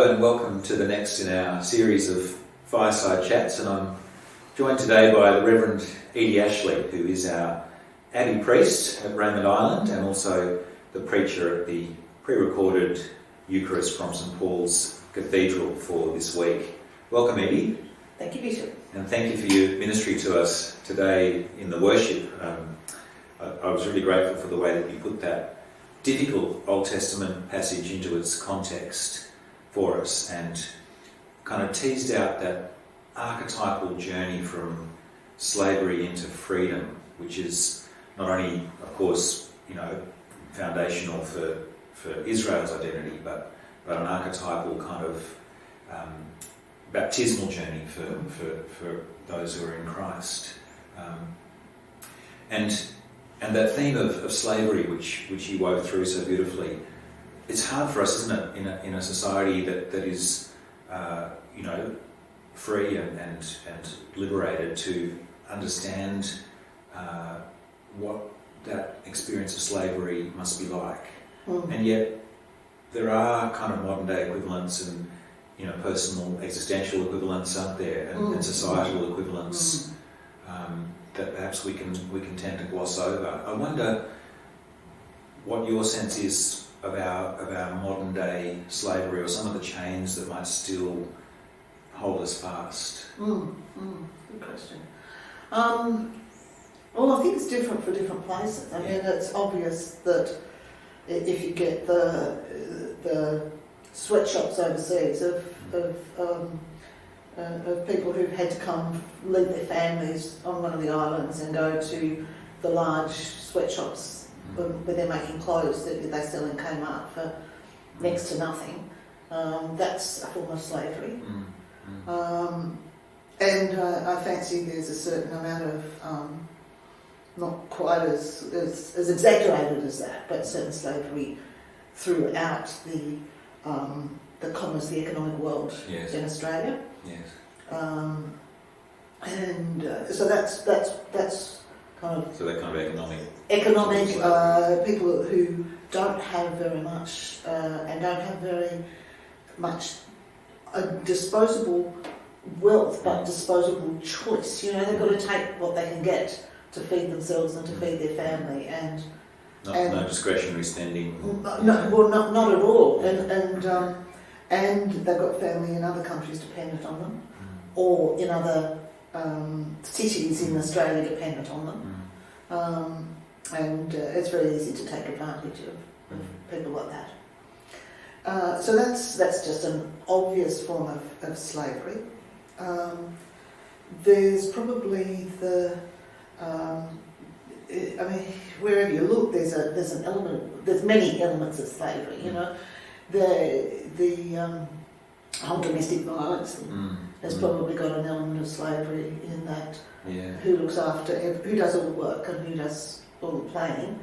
Hello and welcome to the next in our series of fireside chats, and I'm joined today by the Reverend Edie Ashley, who is our Abbey Priest at Raymond Island and also the preacher at the pre-recorded Eucharist from St Paul's Cathedral for this week. Welcome, Edie. Thank you, Bishop. And thank you for your ministry to us today in the worship. I was really grateful for the way that you put that difficult Old Testament passage into its context for us and kind of teased out that archetypal journey from slavery into freedom, which is not only, of course, foundational for Israel's identity, but an archetypal kind of baptismal journey for those who are in Christ. And that theme of slavery, which you wove through so beautifully, it's hard for us, isn't it, in a society that is, free and liberated, to understand what that experience of slavery must be like. And yet there are kind of modern day equivalents and personal existential equivalents out there and societal equivalents that perhaps we can tend to gloss over. I wonder what your sense is of our modern day slavery, or some of the chains that might still hold us fast. Good question. Well, I think it's different for different places. I mean, it's obvious that if you get the sweatshops overseas of people who've had to come leave their families on one of the islands and go to the large sweatshops where they're making clothes that they sell in Kmart for next to nothing. That's a form of slavery. And I fancy there's a certain amount of, not quite as exaggerated as that, but certain slavery throughout the commerce, the economic world in Australia. Yes. So that's kind of... So that kind of economic people who don't have very much and don't have very much disposable wealth, but disposable choice. They've got to take what they can get to feed themselves and to feed their family, and no discretionary spending. Not at all. And they've got family in other countries dependent on them, or in other cities in Australia dependent on them. And it's very easy to take advantage of people like that. So that's just an obvious form of slavery. There's probably wherever you look, there's an element. There's many elements of slavery. The whole domestic violence has probably got an element of slavery in that. Who looks after, who does all the work and who does all the planning.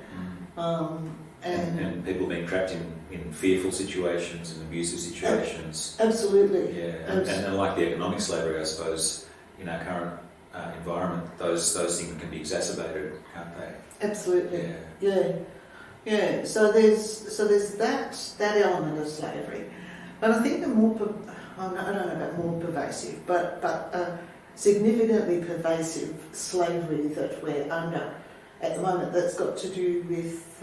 And people being trapped in fearful situations and abusive situations. Absolutely. Yeah, and like the economic slavery, I suppose, in our current environment, those things can be exacerbated, can't they? Absolutely. Yeah. So there's that element of slavery, but I think the more I don't know about more pervasive, but significantly pervasive slavery that we're under at the moment, that's got to do with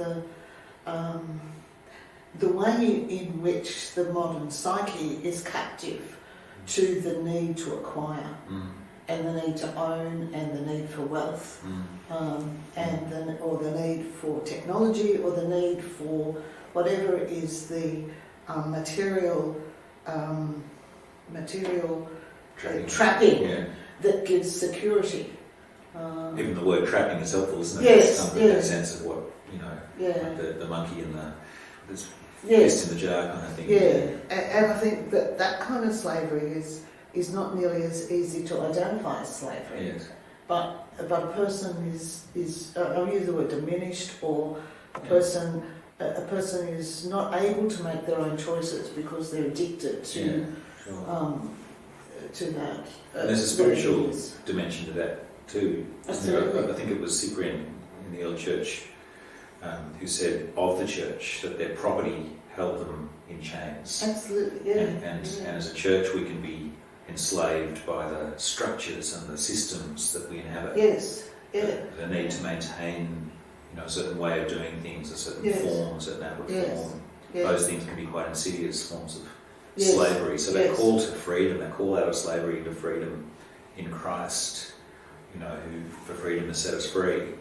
the way in which the modern psyche is captive to the need to acquire, and the need to own, and the need for wealth, or the need for technology, or the need for whatever is the material trapping that gives security. Even the word trapping is helpful, isn't it? Yes, that sense of what, like the monkey and the fist in the jar kind of thing. And I think that kind of slavery is not nearly as easy to identify as slavery. Yes. But a person is I'll use the word diminished, or a person is not able to make their own choices because they're addicted to that. And there's a spiritual dimension to that too. Absolutely. I think it was Cyprian in the early church who said of the church that their property held them in in chains. Absolutely, yeah. And as a church, we can be enslaved by the structures and the systems that we inhabit. Yes, yeah. The need to maintain, a certain way of doing things, a certain form, a certain outward form. Yes. Those things can be quite insidious forms of Yes. slavery. So that call to freedom, that call out of slavery to freedom in Christ, who for freedom has set us free.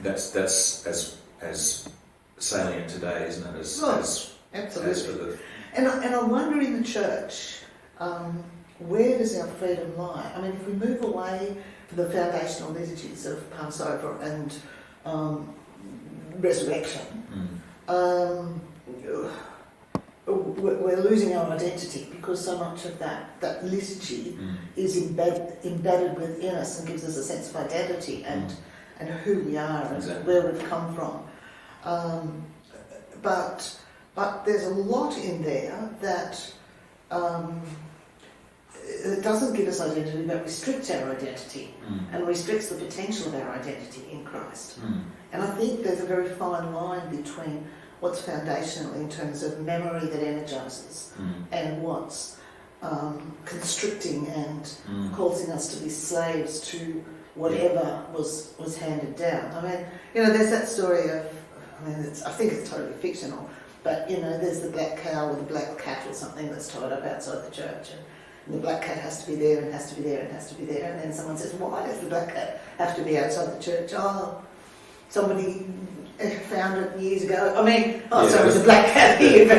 That's as salient today, isn't it? Absolutely. As for the And I wonder in the church, where does our freedom lie? I mean, if we move away from the foundational liturgies of Passover and resurrection, we're losing our identity because so much of that liturgy is embedded within us and gives us a sense of identity and who we are and where we've come from. But there's a lot in there that it doesn't give us identity, but restricts our identity and restricts the potential of our identity in Christ. And I think there's a very fine line between what's foundational in terms of memory that energizes and what's constricting and causing us to be slaves to whatever was handed down. I mean, there's that story of, I think it's totally fictional, but there's the black cow or the black cat or something that's tied up outside the church, and the black cat has to be there and has to be there and has to be there, and then someone says, why does the black cat have to be outside the church? Oh, somebody found it years ago. So it's a black cat here, but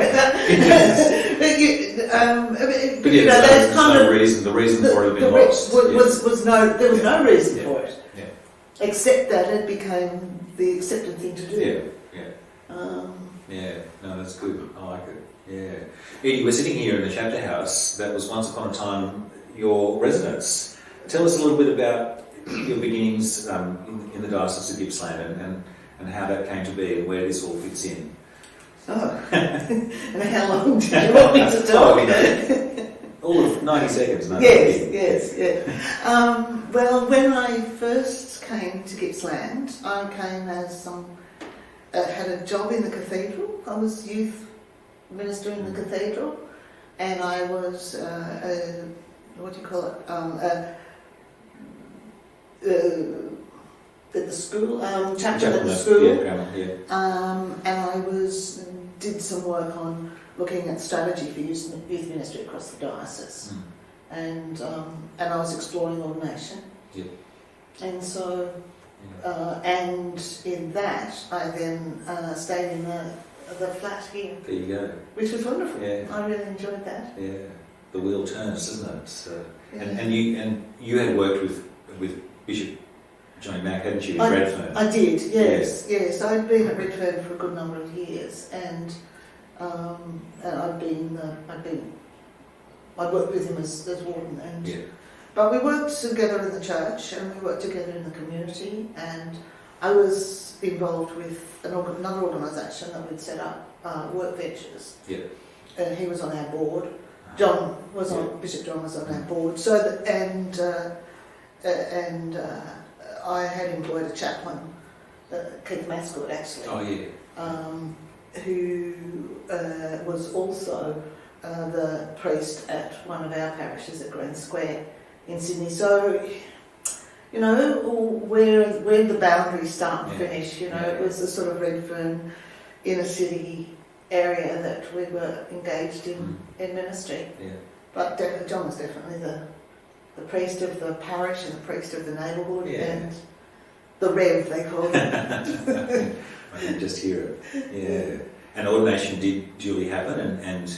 there's no reason. The reason for it had been lost. There was no reason for it, except that it became the accepted thing to do. No, that's good. I like it. Yeah. Edie, we're sitting here in the chapter house that was once upon a time your residence. Tell us a little bit about your beginnings in the Diocese of Gippsland and how that came to be and where this all fits in. Oh, and how long do you want me to talk? All of 90 seconds. No, yes. Well, when I first came to Gippsland, I came as had a job in the cathedral. I was youth minister in the cathedral, and I was at the school, chaplain at the school, and I did some work on looking at strategy for youth ministry across the diocese, and I was exploring ordination, and so. And in that, I then stayed in the flat here. There you go. Which was wonderful. Yeah. I really enjoyed that. Yeah, the wheel turns, doesn't it? So, and you had worked with Bishop Johnny Mack, hadn't you, in Redfern? I did. Yes. I'd been at Redfern for a good number of years, and I worked with him as warden, and. Yeah. But we worked together in the church and we worked together in the community, and I was involved with another organisation that we'd set up, Work Ventures. Yeah. And he was on our board. Bishop John was on our board. So I had employed a chaplain, Keith Mascott actually. Oh yeah. Who was also the priest at one of our parishes at Green Square in Sydney. So, where the boundaries start and finish, it was the sort of Redfern inner city area that we were engaged in ministry. Yeah. But John was definitely the priest of the parish and the priest of the neighbourhood and the Rev, they call him. I can just hear it. Yeah. And ordination did duly happen, and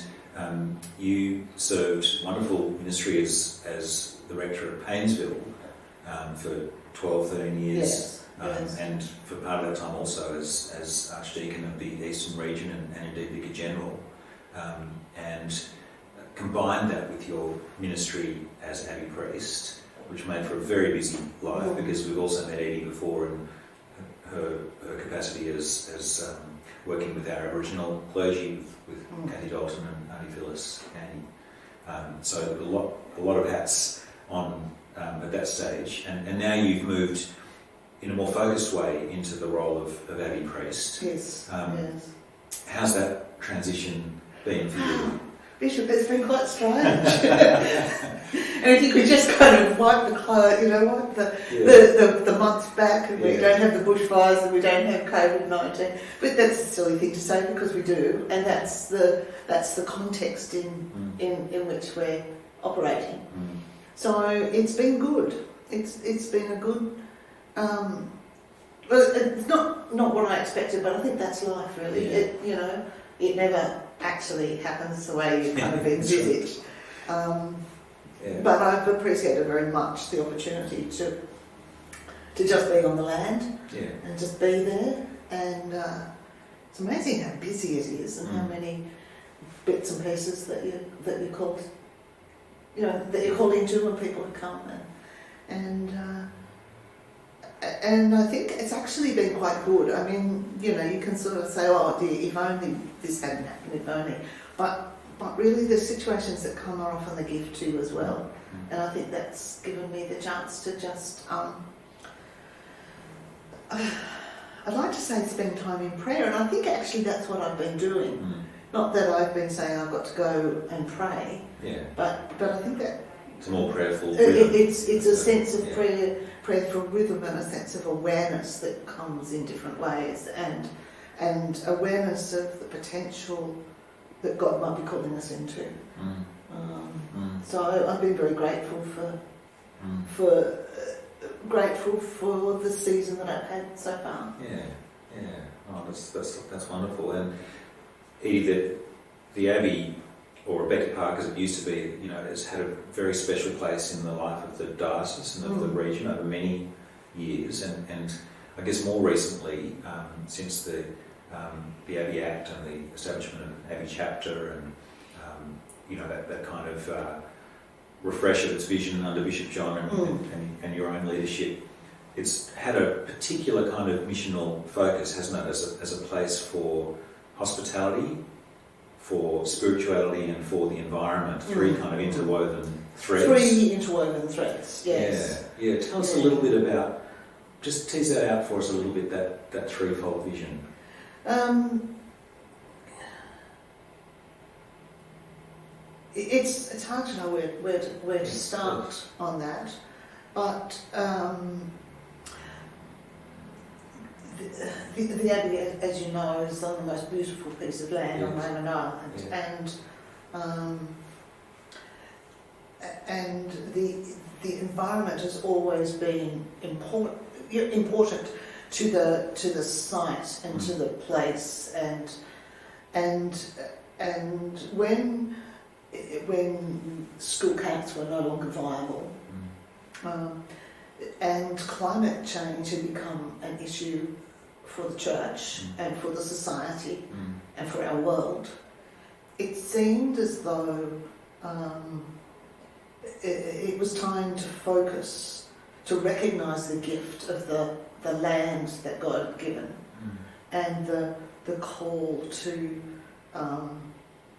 you served wonderful ministry as the rector of Paynesville for 12, 13 years, yes. And for part of that time also as Archdeacon of the Eastern Region and indeed Vicar General, and combined that with your ministry as Abbey Priest, which made for a very busy life, because we've also met Edie before in her capacity as working with our Aboriginal clergy with Kathy Dalton and Auntie Phyllis Candy. So a lot of hats on at that stage, and now you've moved in a more focused way into the role of Abbey Priest. Yes. How's that that transition been for you? Bishop, it's been quite strange. And if you could just kind of wipe the clothes, wipe the months back, and we don't have the bushfires and we don't have COVID-19. But that's a silly thing to say because we do, and that's the context in which we're operating. Mm. So it's been good. It's been a good. Well, it's not what I expected, but I think that's life, really. Yeah. It never actually happens the way you kind of envisage. But I've appreciated very much the opportunity to just be on the land and just be there. And it's amazing how busy it is and how many bits and pieces that you call, that you call into when people have come and I think it's actually been quite good. I mean, you can sort of say, oh dear, if only this hadn't happened, if only. But really the situations that come are often the gift too as well. And I think that's given me the chance to just, I'd like to say spend time in prayer. And I think actually that's what I've been doing. Not that I've been saying I've got to go and pray. But I think that it's a more prayerful rhythm. It's a sense of prayerful rhythm and a sense of awareness that comes in different ways and awareness of the potential that God might be calling us into. So I've been very grateful for the season that I've had so far. Oh, that's wonderful. And Edie, the Abbey, or Rebecca Park as it used to be, has had a very special place in the life of the diocese and of the region over many years, and I guess more recently, since the Abbey Act and the establishment of Abbey Chapter and that kind of refresh of its vision under Bishop John and your own leadership, it's had a particular kind of missional focus, hasn't it, as a place for hospitality, for spirituality and for the environment. Three kind of interwoven threads. Three interwoven threads, yes. Yeah. Tell us a little bit about, just tease that out for us a little bit, that threefold vision. It's hard to know where to start on that, but the Abbey, as you know, is on the most beautiful piece of land on Raymond Island, and the environment has always been important to the site and to the place, and when school camps were no longer viable, and climate change had become an issue for the church and for the society and for our world, it seemed as though it was time to focus, to recognise the gift of the land that God had given, and the call to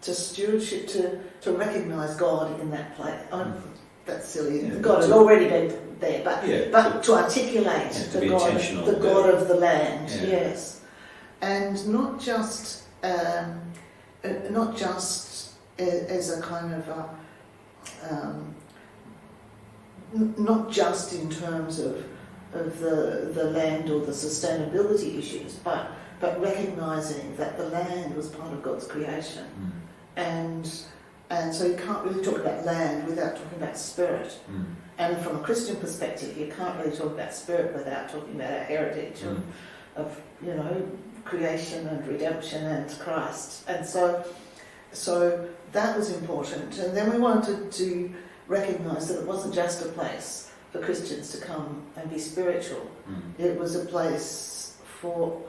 stewardship, to recognise God in that place. That's silly. God had already been there, but to articulate the God of the land, yes, and not just as a kind of not just in terms of the land or the sustainability issues, but recognising that the land was part of God's creation, and so you can't really talk about land without talking about spirit. And from a Christian perspective, you can't really talk about spirit without talking about our heritage of creation and redemption and Christ. And so that was important. And then we wanted to recognise that it wasn't just a place for Christians to come and be spiritual. It was a place for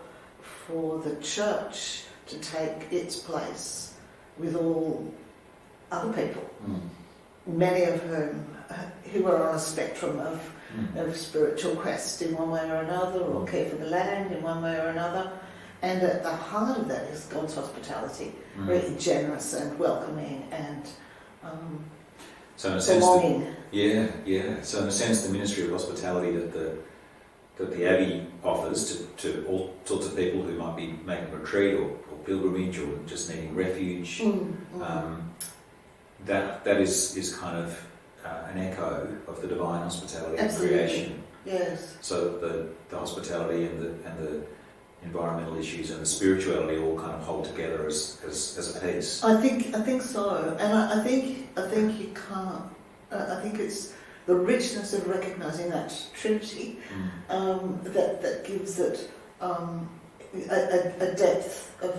the church to take its place with all other people, many of whom who are on a spectrum of spiritual quest in one way or another, or care for the land in one way or another. And at the heart of that is God's hospitality, really generous and welcoming and so in a sense belonging. So in a sense, the ministry of hospitality that that the Abbey offers to all sorts of people who might be making a retreat or pilgrimage or just needing refuge. That is kind of an echo of the divine hospitality of creation. Yes. So the hospitality and the environmental issues and the spirituality all kind of hold together as a piece. I think so, and I think you can't. I think it's the richness of recognising that Trinity that gives it a depth of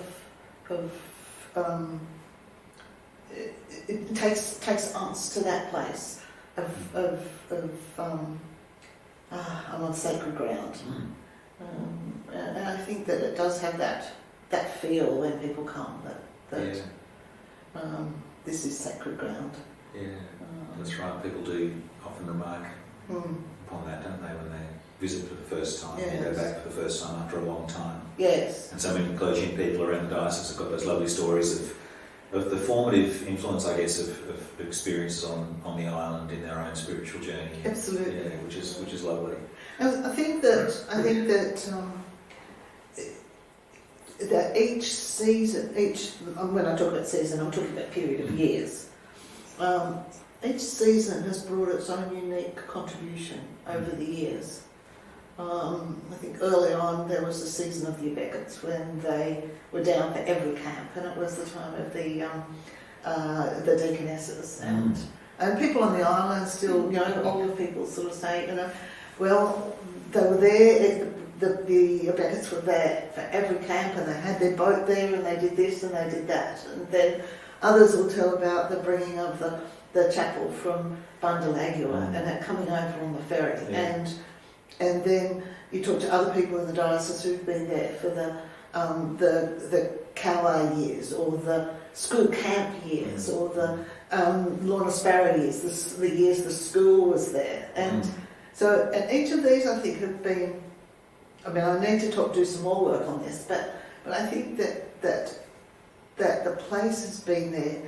it takes us to that place of I'm on sacred ground. And I think that it does have that feel when people come that this is sacred ground. Yeah, that's right. People do often remark upon that, don't they, when they visit for the first time, yes. or go back for the first time after a long time. Yes. And so many clergy and people around the diocese have got those lovely stories of the formative influence, I guess, of experiences on the island in their own spiritual journey. Absolutely. Yeah, which is lovely. I think that that each season, when I talk about season, I'm talking about period of years. Each season has brought its own unique contribution over the years. I think early on there was the season of the Beckets when they were down for every camp, and it was the time of the deaconesses and people on the island still, older people sort of say, well, they were there. The Beckets were there for every camp, and they had their boat there, and they did this and they did that, and then others will tell about the bringing of the chapel from Bundalagua and it coming over on the ferry, and then you talk to other people in the diocese who've been there for the Kawa years, or the school camp years, or the Lorna Sparrow years, the years the school was there, and so and each of these I think have been. I mean, I need to do some more work on this, but I think that the place has been there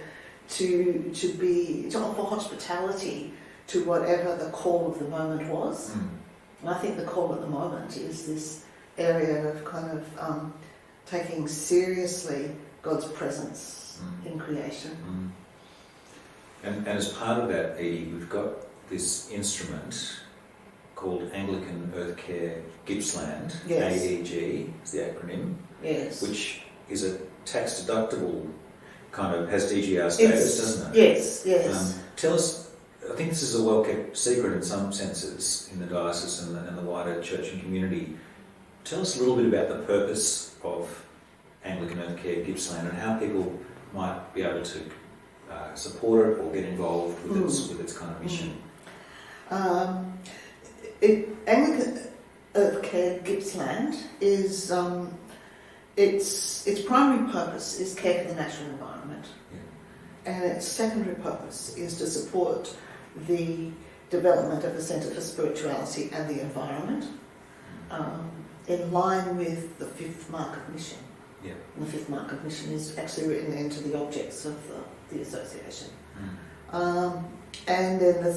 to offer hospitality to whatever the call of the moment was. And I think the call at the moment is this area of kind of taking seriously God's presence in creation. And as part of that, Edie, we've got this instrument called Anglican Earth Care Gippsland, yes. AEG is the acronym, yes. which is a tax deductible kind of, has DGR status, doesn't it? Yes, yes. Tell us, I think this is a well-kept secret in some senses in the diocese and the wider church and community. Tell us a little bit about the purpose of Anglican Earth Care Gippsland and how people might be able to support it or get involved with its kind of mission. Anglican Earth Care Gippsland is its primary purpose is care for the natural environment, and its secondary purpose is to support the development of the Centre for Spirituality and the Environment, in line with the fifth mark of mission. Yeah. And the fifth mark of mission is actually written into the objects of the association. And then the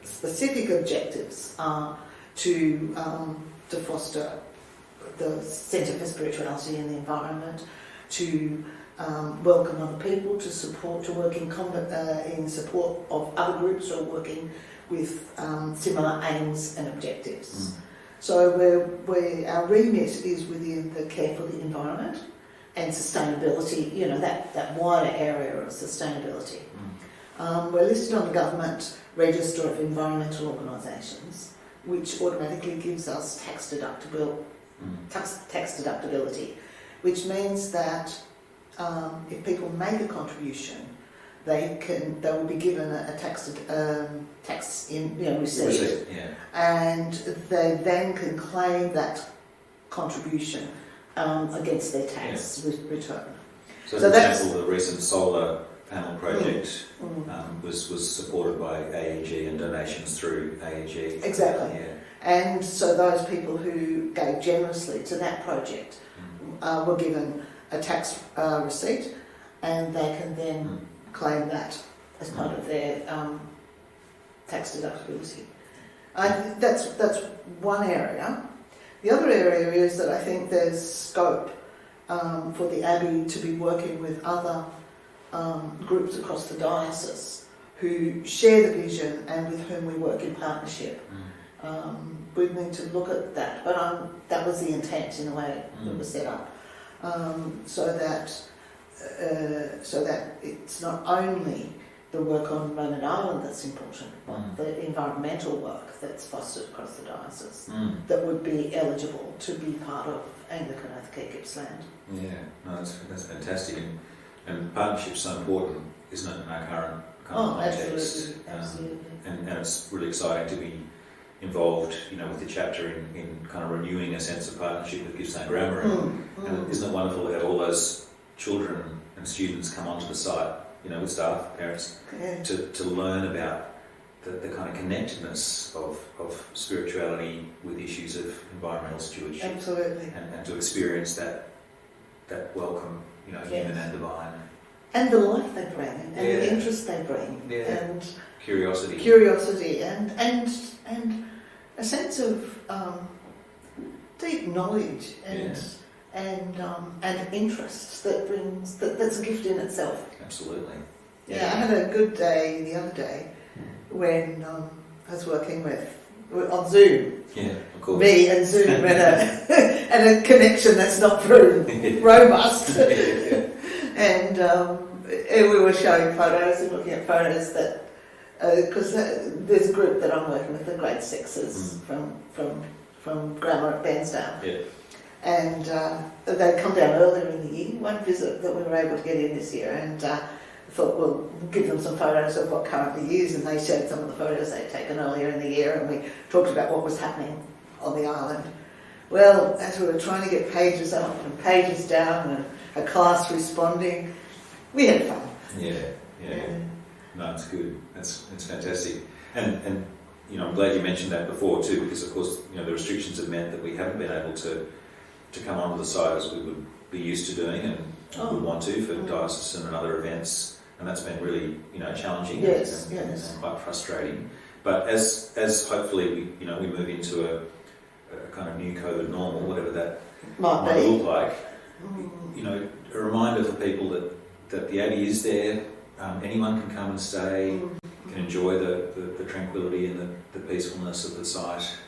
specific objectives are to foster the Centre for Spirituality and the Environment, to welcome other people, to work in support of other groups who are working with similar aims and objectives. So our remit is within the care for the environment and sustainability, that wider area of sustainability. We're listed on the government register of environmental organisations, which automatically gives us tax deductibility, which means that if people make a contribution, they will be given a tax receipt, and they then can claim that contribution against their tax return. So, for example, the recent solar panel project was supported by AEG and donations through AEG. Exactly. Yeah. And so those people who gave generously to that project were given a tax receipt, and they can then claim that as part of their tax deductibility. I think that's one area. The other area is that I think there's scope for the Abbey to be working with other groups across the diocese who share the vision and with whom we work in partnership. We need to look at that, but that was the intent in a way that was set up, so that it's not only the work on Raymond Island that's important, but the environmental work that's fostered across the diocese that would be eligible to be part of Anglican Earth Care Gippsland. Yeah, no, that's fantastic, and partnership's so important, isn't it, in our current context? Absolutely. And it's really exciting to be involved, with the chapter in kind of renewing a sense of partnership with Gippsland Grammar. And isn't it wonderful to have all those children and students come onto the site, with staff, parents, to learn about the kind of connectedness of spirituality with issues of environmental stewardship. Absolutely. And to experience that welcome, human and divine. And the life they bring, and the interest they bring, and curiosity, and a sense of deep knowledge and interest that's a gift in itself. Absolutely. I had a good day the other day when I was working on Zoom. Yeah, of course. Me and Zoom and a connection that's not very robust. And we were showing photos and looking at photos that, because there's a group that I'm working with, the grade sixes from grammar at Bairnsdale. Yeah. And they'd come down earlier in the year, one visit that we were able to get in this year, and I thought we'll give them some photos of what currently is, and they showed some of the photos they'd taken earlier in the year, and we talked about what was happening on the island. Well, as we were trying to get pages up and pages down and a class responding, we had fun. Yeah. No, it's good. It's fantastic. And I'm glad you mentioned that before too, because of course, the restrictions have meant that we haven't been able to come onto the site as we would be used to doing and would want to for diocesan and other events, and that's been really challenging and quite frustrating. But as hopefully we move into a kind of new COVID normal, whatever that might look like, a reminder for people that the Abbey is there. Anyone can come and stay, can enjoy the tranquility and the peacefulness of the site,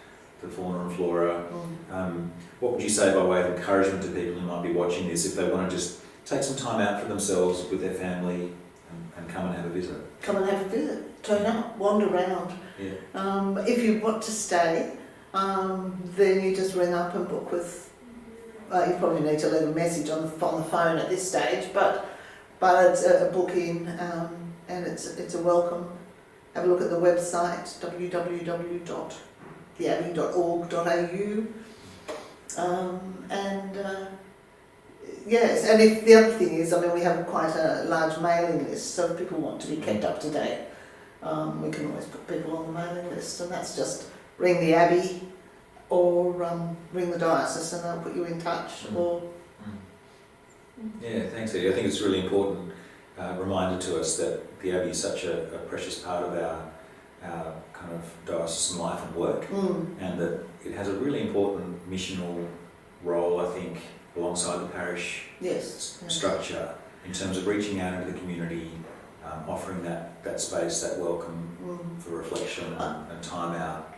the fauna and flora. What would you say by way of encouragement to people who might be watching this, if they want to just take some time out for themselves with their family and come and have a visit? Come and have a visit. Turn up, wander around. Yeah. If you want to stay, then you just ring up and book with. You probably need to leave a message on the phone at this stage, but it's a booking and it's a welcome. Have a look at the website www.theabbey.org.au. Yes, and if the other thing is, we have quite a large mailing list, so if people want to be kept up to date, we can always put people on the mailing list, and that's just ring the Abbey or ring the diocese and they'll put you in touch. Yeah, thanks, Edie. I think it's a really important reminder to us that the Abbey is such a precious part of our kind of diocesan life and work, and that it has a really important missional role, I think, alongside the parish structure in terms of reaching out into the community, offering that space, that welcome for reflection and time out.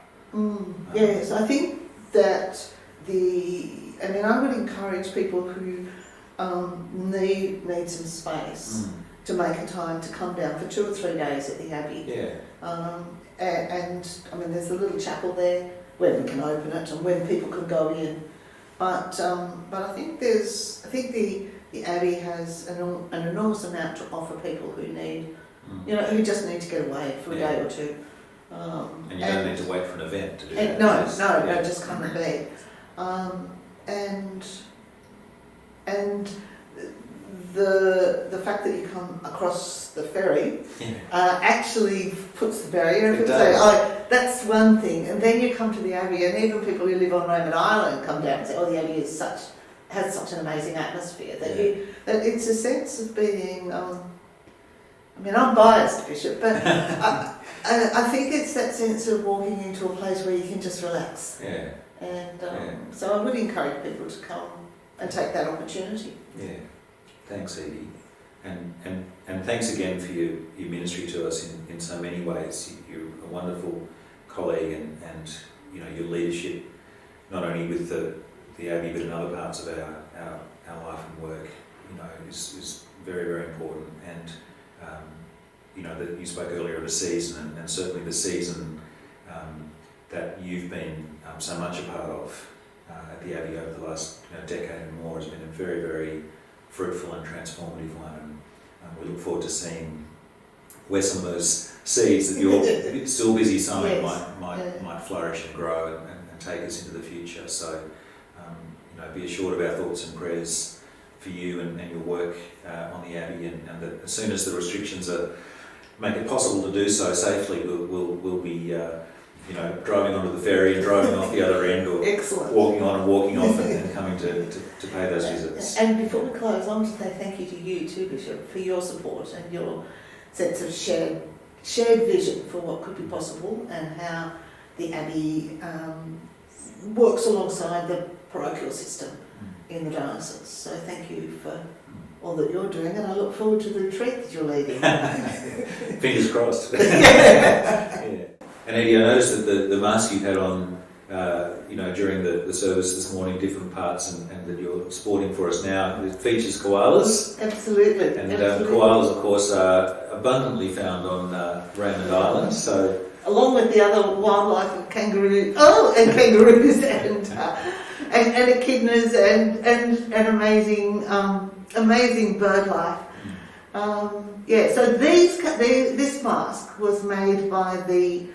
Yes, I think that I would encourage people who need some space to make a time to come down for 2 or 3 days at the Abbey. Yeah. And there's a little chapel there when we can open it and when people can go in. But I think the Abbey has an enormous amount to offer people who need, who just need to get away for a day or two. And you don't need to wait for an event to do that. No, just come and be. And the fact that you come across the ferry actually puts the barrier. It does. Say, that's one thing. And then you come to the Abbey, and even people who live on Raymond Island come down and say, the Abbey has such an amazing atmosphere that it's a sense of being. I'm biased, Bishop, but I think it's that sense of walking into a place where you can just relax. Yeah. And so I would encourage people to come and take that opportunity. Yeah, thanks, Edie. And thanks again for your ministry to us in so many ways. You're a wonderful colleague, and you know, your leadership, not only with the Abbey but in other parts of our life and work, you know, is very, very important. And you know, that you spoke earlier of a season, and certainly the season that you've been so much a part of at the Abbey over the last decade and more has been a very, very fruitful and transformative one. And we look forward to seeing where some of those seeds that you're still busy sowing might flourish and grow and take us into the future. So, you know, be assured of our thoughts and prayers for you and your work on the Abbey, and that as soon as the restrictions make it possible to do so safely, we'll be driving onto the ferry and driving off the other end, or Excellent. walking on and walking off and coming to pay those visits. And before we close, I want to say thank you to you too, Bishop, for your support and your sense of shared vision for what could be possible, and how the Abbey works alongside the parochial system in the diocese. So thank you for all that you're doing, and I look forward to the retreat that you're leading. Fingers crossed. Yeah. And Edie, I noticed that the mask you've had on, during the service this morning, different parts, and that you're sporting for us now, it features koalas. Absolutely. And koalas, of course, are abundantly found on Raymond Island. So, along with the other wildlife of kangaroos, and echidnas and amazing bird life. So this mask was made by the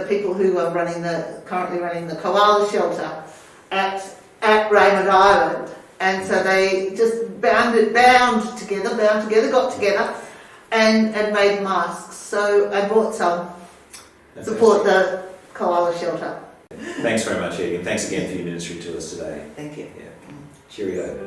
people who are currently running the koala shelter at Raymond Island, and so they just bound together, got together, and made masks. So I bought some. Support the koala shelter. Thanks very much, Edie, and thanks again for your ministry to us today. Thank you. Yeah. Cheerio.